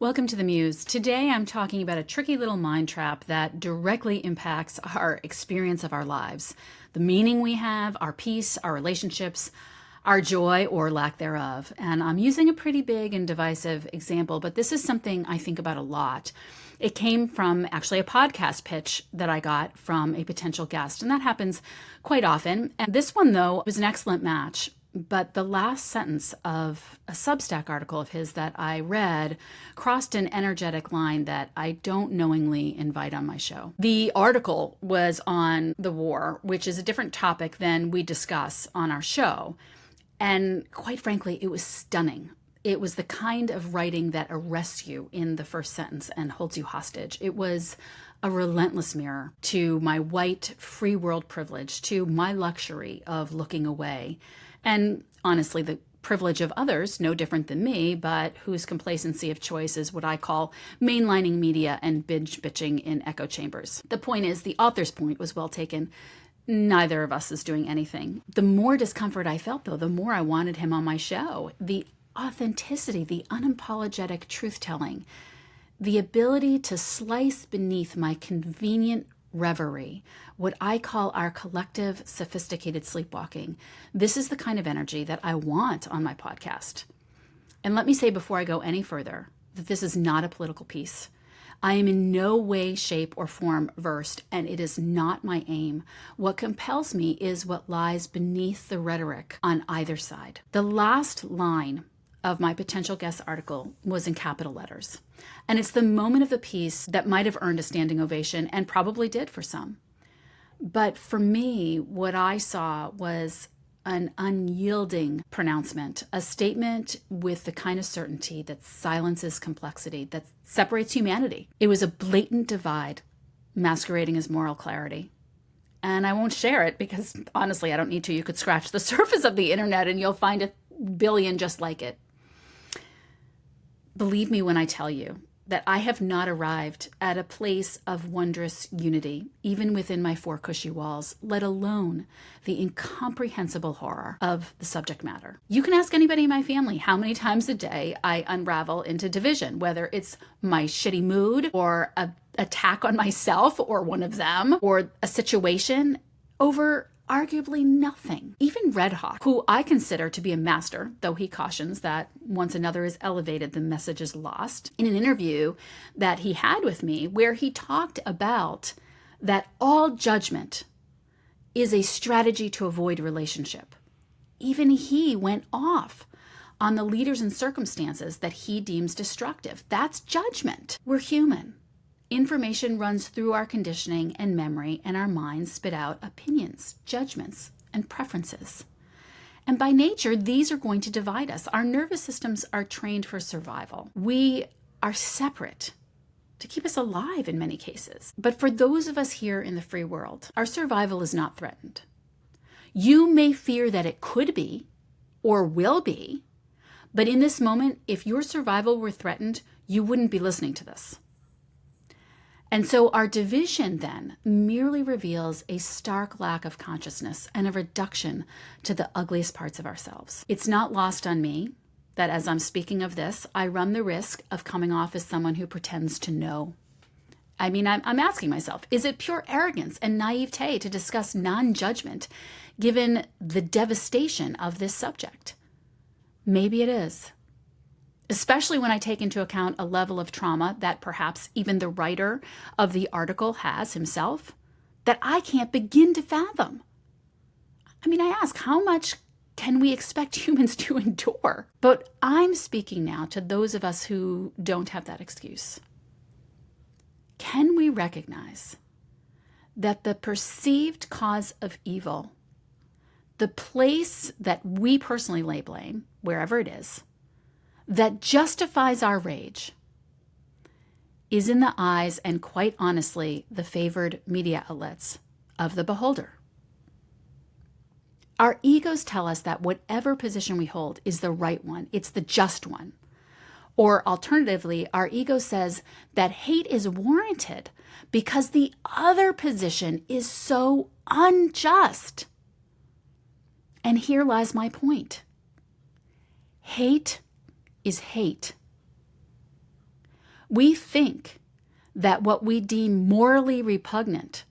Welcome to the Muse. Today I'm talking about a tricky little mind trap that directly impacts our experience of our lives, the meaning we have, our peace, our relationships, our joy or lack thereof. And I'm using a pretty big and divisive example, but this is something I think about a lot. It came from actually a podcast pitch that I got from a potential guest, and that happens quite often. And this one, though, was an excellent match. But the last sentence of a Substack article of his that I read crossed an energetic line that I don't knowingly invite on my show. The article was on the war, which is a different topic than we discuss on our show. And quite frankly, it was stunning. It was the kind of writing that arrests you in the first sentence and holds you hostage. It was a relentless mirror to my white free world privilege, to my luxury of looking away. And honestly, the privilege of others, no different than me, but whose complacency of choice is what I call mainlining media and binge bitching in echo chambers. The point is, the author's point was well taken. Neither of us is doing anything. The more discomfort I felt, though, the more I wanted him on my show. The authenticity, the unapologetic truth-telling, the ability to slice beneath my convenient reverie, what I call our collective sophisticated sleepwalking. This is the kind of energy that I want on my podcast. And let me say before I go any further that this is not a political piece. I am in no way, shape, or form versed, and it is not my aim. What compels me is what lies beneath the rhetoric on either side. The last line of my potential guest article was in capital letters. And it's the moment of the piece that might have earned a standing ovation and probably did for some. But for me, what I saw was an unyielding pronouncement, a statement with the kind of certainty that silences complexity, that separates humanity. It was a blatant divide masquerading as moral clarity. And I won't share it because honestly, I don't need to. You could scratch the surface of the internet and you'll find a billion just like it. Believe me when I tell you that I have not arrived at a place of wondrous unity, even within my four cushy walls, let alone the incomprehensible horror of the subject matter. You can ask anybody in my family how many times a day I unravel into division, whether it's my shitty mood or an attack on myself or one of them or a situation over arguably nothing. Even Red Hawk, who I consider to be a master, though he cautions that once another is elevated, the message is lost, in an interview that he had with me where he talked about that all judgment is a strategy to avoid relationship. Even he went off on the leaders and circumstances that he deems destructive. That's judgment. We're human. Information runs through our conditioning and memory, and our minds spit out opinions, judgments, and preferences. And by nature, these are going to divide us. Our nervous systems are trained for survival. We are separate to keep us alive in many cases. But for those of us here in the free world, our survival is not threatened. You may fear that it could be or will be, but in this moment, if your survival were threatened, you wouldn't be listening to this. And so our division then merely reveals a stark lack of consciousness and a reduction to the ugliest parts of ourselves. It's not lost on me that as I'm speaking of this, I run the risk of coming off as someone who pretends to know. I mean, I'm asking myself, is it pure arrogance and naivete to discuss non-judgment given the devastation of this subject? Maybe it is. Especially when I take into account a level of trauma that perhaps even the writer of the article has himself, that I can't begin to fathom. I mean, I ask, how much can we expect humans to endure? But I'm speaking now to those of us who don't have that excuse. Can we recognize that the perceived cause of evil, the place that we personally lay blame, wherever it is, that justifies our rage, is in the eyes and quite honestly the favored media outlets of the beholder? Our egos tell us that whatever position we hold is the right one, it's the just one. Or alternatively, our ego says that hate is warranted because the other position is so unjust. And here lies my point. Hate is hate. We think that what we deem morally repugnant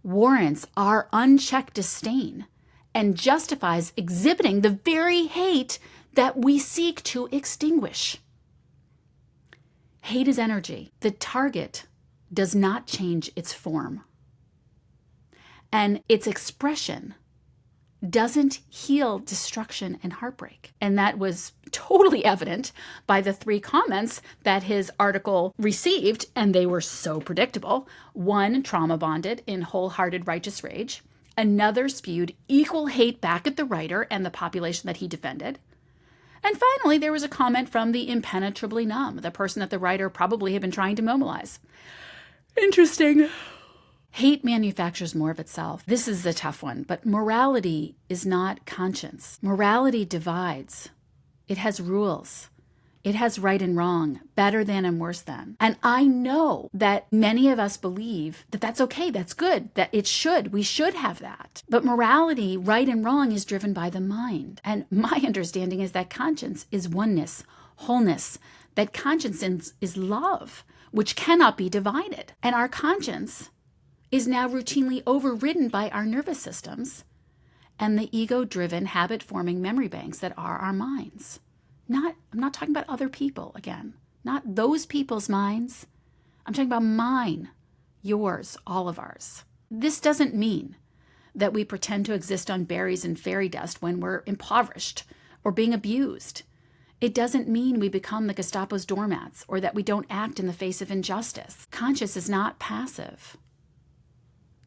warrants our unchecked disdain and justifies exhibiting the very hate that we seek to extinguish. Hate is energy. The target does not change its form, and its expression doesn't heal destruction and heartbreak. And that was totally evident by the 3 comments that his article received, and they were so predictable. One trauma bonded in wholehearted righteous rage. Another spewed equal hate back at the writer and the population that he defended. And finally, there was a comment from the impenetrably numb, the person that the writer probably had been trying to mobilize. Interesting. Hate manufactures more of itself. This is the tough one, but morality is not conscience. Morality divides. It has rules. It has right and wrong, better than and worse than. And I know that many of us believe that that's okay, that's good, that we should have that. But morality, right and wrong, is driven by the mind. And my understanding is that conscience is oneness, wholeness, that conscience is love, which cannot be divided. And our conscience is now routinely overridden by our nervous systems and the ego-driven, habit-forming memory banks that are our minds. I'm not talking about other people again, not those people's minds. I'm talking about mine, yours, all of ours. This doesn't mean that we pretend to exist on berries and fairy dust when we're impoverished or being abused. It doesn't mean we become the Gestapo's doormats or that we don't act in the face of injustice. Conscience is not passive.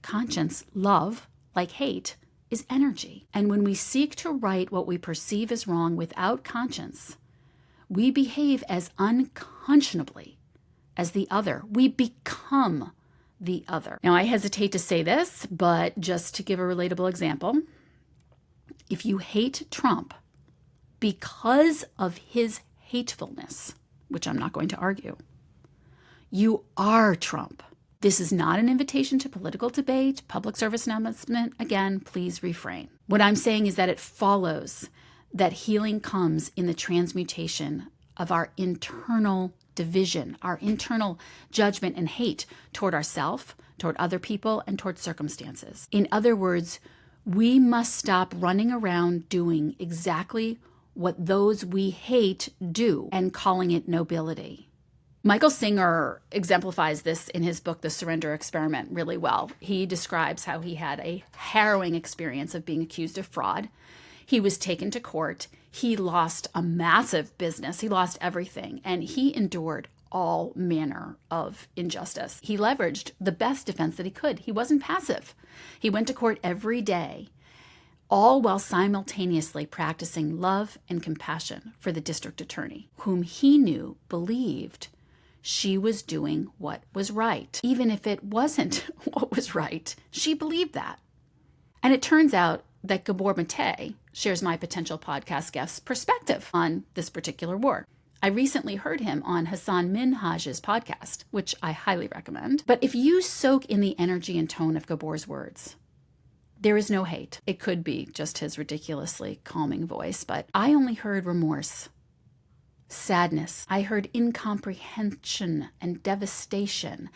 Conscience, love, like hate, is energy. And when we seek to right what we perceive as wrong without conscience, we behave as unconscionably as the other. We become the other. Now, I hesitate to say this, but just to give a relatable example, if you hate Trump because of his hatefulness, which I'm not going to argue, you are Trump. This is not an invitation to political debate, public service announcement. Again, please refrain. What I'm saying is that it follows that healing comes in the transmutation of our internal division, our internal judgment and hate toward ourselves, toward other people, and toward circumstances. In other words, we must stop running around doing exactly what those we hate do and calling it nobility. Michael Singer exemplifies this in his book, The Surrender Experiment, really well. He describes how he had a harrowing experience of being accused of fraud. He was taken to court. He lost a massive business. He lost everything, and he endured all manner of injustice. He leveraged the best defense that he could. He wasn't passive. He went to court every day, all while simultaneously practicing love and compassion for the district attorney, whom he knew believed she was doing what was right. Even if it wasn't what was right, she believed that. And it turns out that Gabor Mate shares my potential podcast guest's perspective on this particular war. I recently heard him on Hassan Minhaj's podcast, which I highly recommend. But if you soak in the energy and tone of Gabor's words, there is no hate. It could be just his ridiculously calming voice, but I only heard remorse, sadness. I heard incomprehension and devastation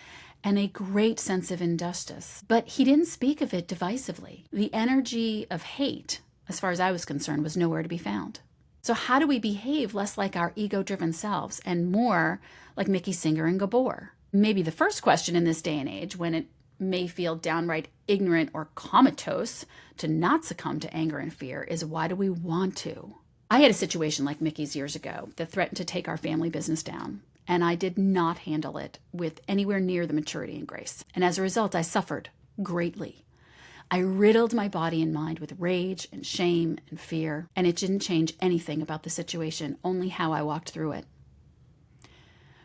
and a great sense of injustice. But he didn't speak of it divisively. The energy of hate, as far as I was concerned, was nowhere to be found. So how do we behave less like our ego-driven selves and more like Mickey Singer and Gabor? Maybe the first question in this day and age, when it may feel downright ignorant or comatose to not succumb to anger and fear, is why do we want to? I had a situation like Mickey's years ago that threatened to take our family business down, and I did not handle it with anywhere near the maturity and grace. And as a result, I suffered greatly. I riddled my body and mind with rage and shame and fear, and it didn't change anything about the situation, only how I walked through it.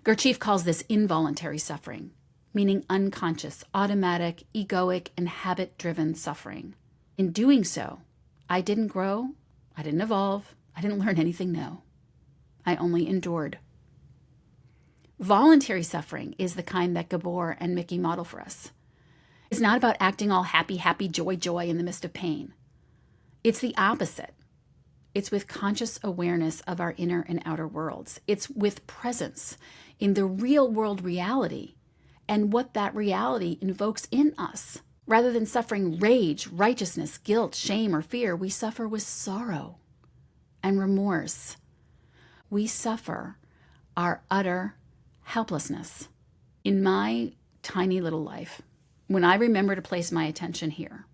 Gurdjieff calls this involuntary suffering, meaning unconscious, automatic, egoic, and habit-driven suffering. In doing so, I didn't grow, I didn't evolve, I didn't learn anything new. I only endured. Voluntary suffering is the kind that Gabor and Mickey model for us. It's not about acting all happy, happy, joy, joy in the midst of pain. It's the opposite. It's with conscious awareness of our inner and outer worlds. It's with presence in the real world reality and what that reality invokes in us. Rather than suffering rage, righteousness, guilt, shame, or fear, we suffer with sorrow and remorse. We suffer our utter helplessness. In my tiny little life, when I remember to place my attention here,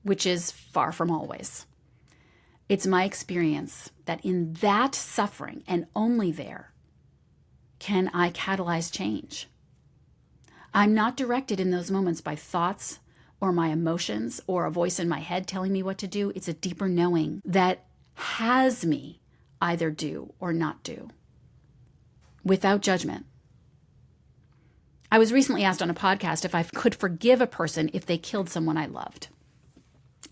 which is far from always, it's my experience that in that suffering, and only there, can I catalyze change. I'm not directed in those moments by thoughts or my emotions or a voice in my head telling me what to do. It's a deeper knowing that has me either do or not do, without judgment. I was recently asked on a podcast if I could forgive a person if they killed someone I loved.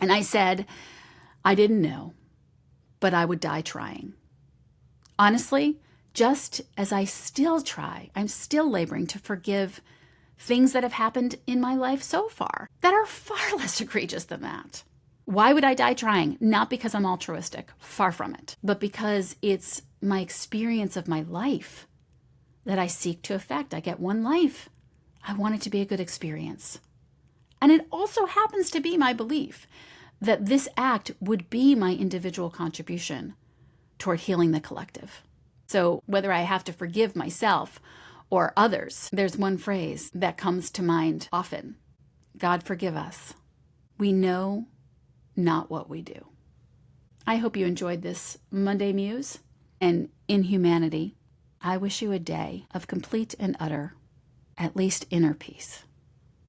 And I said, I didn't know, but I would die trying. Honestly, just as I still try, I'm still laboring to forgive things that have happened in my life so far that are far less egregious than that. Why would I die trying? Not because I'm altruistic, far from it, but because it's my experience of my life that I seek to affect. I get one life. I want it to be a good experience. And it also happens to be my belief that this act would be my individual contribution toward healing the collective. So whether I have to forgive myself or others, there's one phrase that comes to mind often. God forgive us. We know not what we do. I hope you enjoyed this Monday Muse. And in humanity, I wish you a day of complete and utter, at least inner peace.